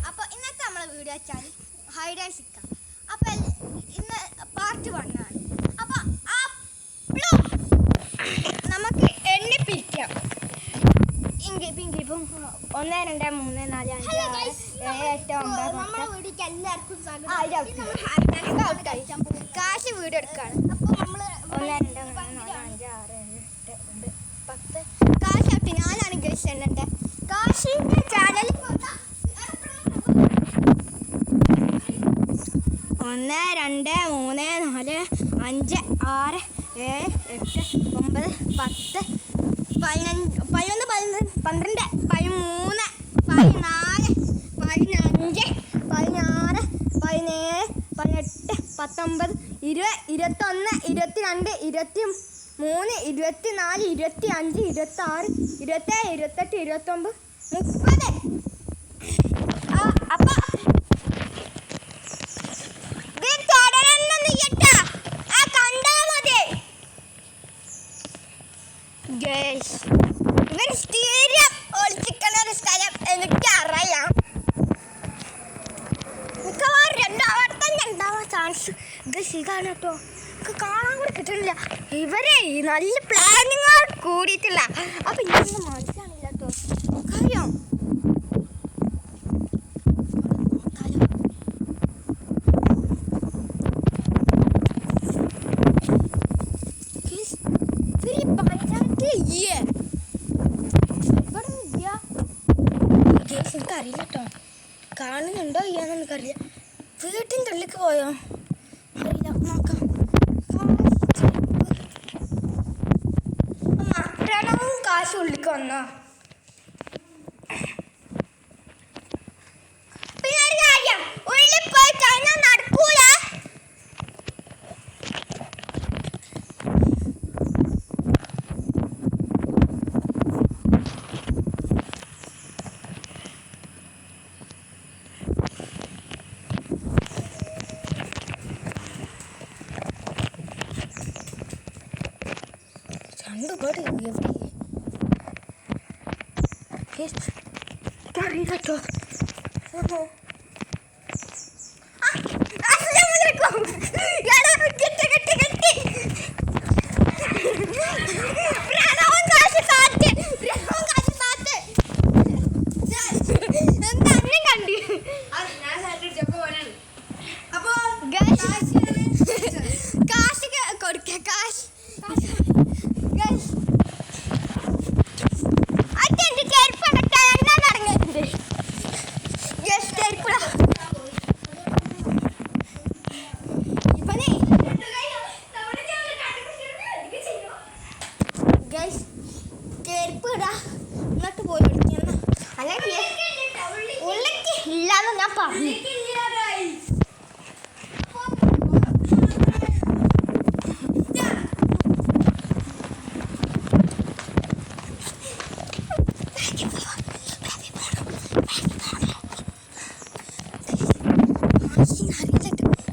അപ്പോൾ ഇന്നത്തെ നമ്മളെ വീഡിയോ വെച്ചാൽ ഹൈഡ് ആൻഡ് സീക്ക്. അപ്പോൾ ഇന്ന് പാർട്ട് 1 ആണ്. അപ്പോൾ നമുക്ക് എണ്ണി പിരിക്കാം. ഇപ്പം 1 2 3 4 5 6 7 8 കാശ് വീഡിയോ എടുക്കുകയാണ്. അപ്പോൾ നമ്മൾ 1 2 3 4 5 6 7 8 9 10 കാശ് ആട്ടി ഞാനാണ് ഗൈസ് എണ്ണട്ടെ. കാശിൻ്റെ ചാനൽ 1 2 3 4 5 6 7 8 9 10 11 12 13 13 14 15 16 17 18 19 20 21 22 23 24 25 26 27 28 29 30. അപ്പോൾ ഇവർ സ്റ്റീരിയം ഒളിച്ചിക്കുന്ന ഒരു സ്ഥലം എനിക്കറിയാം. മിക്കവാറും രണ്ടാമത്തെ തന്നെ ഉണ്ടാവാൻ ചാൻസ് ഇതാണ് കേട്ടോ. എനിക്ക് കാണാൻ കൂടി കിട്ടുന്നില്ല. ഇവരെ നല്ല പ്ലാനിങ്ങോട് കൂടിയിട്ടില്ല. അപ്പം ഇതൊന്നും മനസ്സിലാണില്ല കേട്ടോ കാര്യം. എനിക്കറിയില്ല കേട്ടോ, കാണുന്നുണ്ടോ ഇല്ലാന്ന് എനിക്കറിയില്ല. വീട്ടിൻ്റെ ഉള്ളിലേക്ക് പോയോ അറിയില്ല, നോക്കാം. മറ്റണവും കാശ് ഉള്ളിലേക്ക് വന്നോ. പിന്നെ ഒരു കാര്യം, ഉള്ളിൽ പോയി കഴിഞ്ഞാൽ നടക്കൂല. കേട്ടോ കാശ് കൊടുക്ക കാശ് ഇങ്ങോട്ട് പോയി വിളിക്കണം. അല്ലെങ്കിൽ ഉള്ളിക്ക് ഇല്ലാന്ന് ഞാൻ പറഞ്ഞു.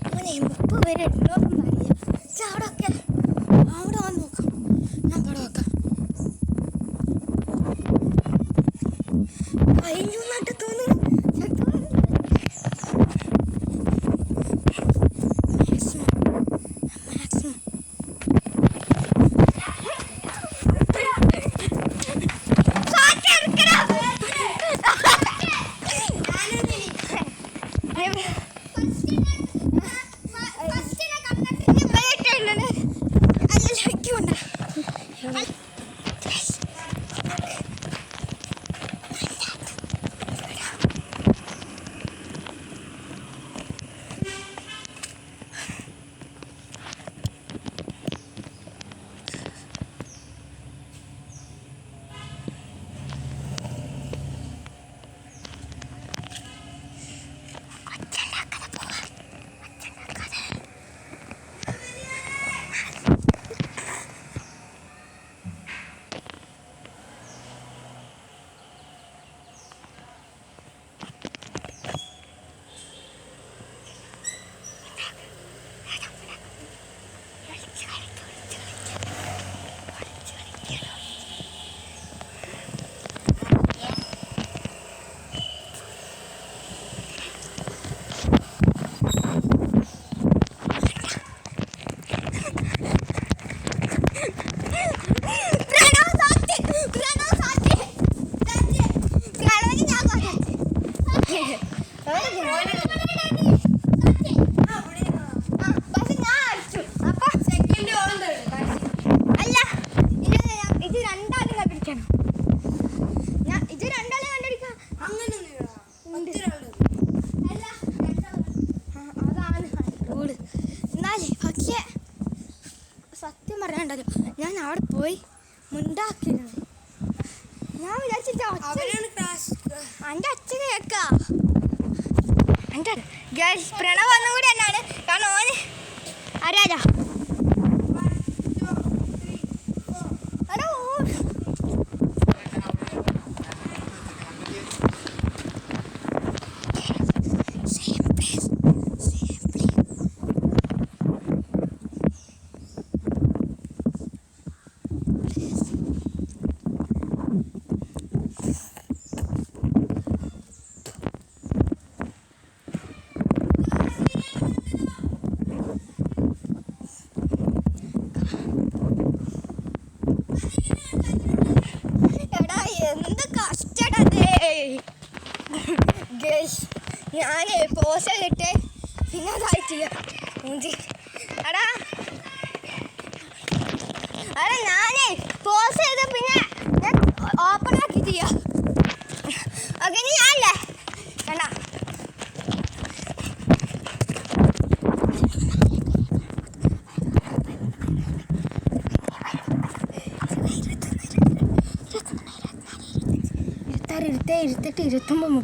അങ്ങനെ എപ്പോൾ വരെ ഉണ്ടോന്നും അറിയില്ല. അവിടെ വന്ന് നോക്കാം. ഞാൻ അവിടെ നോക്കാം. കഴിഞ്ഞു നട്ട് തോന്നുന്നു. പോയി മുണ്ടാക്കിയിരുന്നു. ഞാൻ വിചാരിച്ചിട്ട് എൻ്റെ അച്ഛൻ കേൾക്കാ. എൻ്റെ ഗേൾസ് പ്രണവ് ഒന്നും കൂടി തന്നെയാണ്. കാരണം ഓന് ആരാ ഞാൻ പോസ് കിട്ടേ പിന്നെ അതായിട്ട് എടാ അടാ ഞാനേ പോസ് ചെയ്ത് പിന്നെ ഞാൻ ഓപ്പൺ ആക്കി ചെയ്യാം. ഓക്കെ ഞാനല്ലേ വേണ്ട ഇരുപത്തെട്ട് 29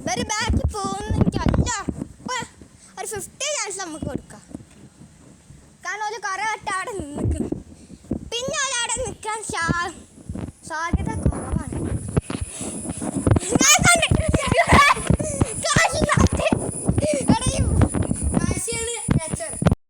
30 ബാക്കി പോകുന്നെനിക്കല്ല. ഒരു 50 ചാൻസ് നമുക്ക് കൊടുക്കാം. കാരണം ഒരു കുറേ വട്ടം അവിടെ നിൽക്കണം. പിന്നെ ഒരവിടെ നിൽക്കാൻ സാധ്യത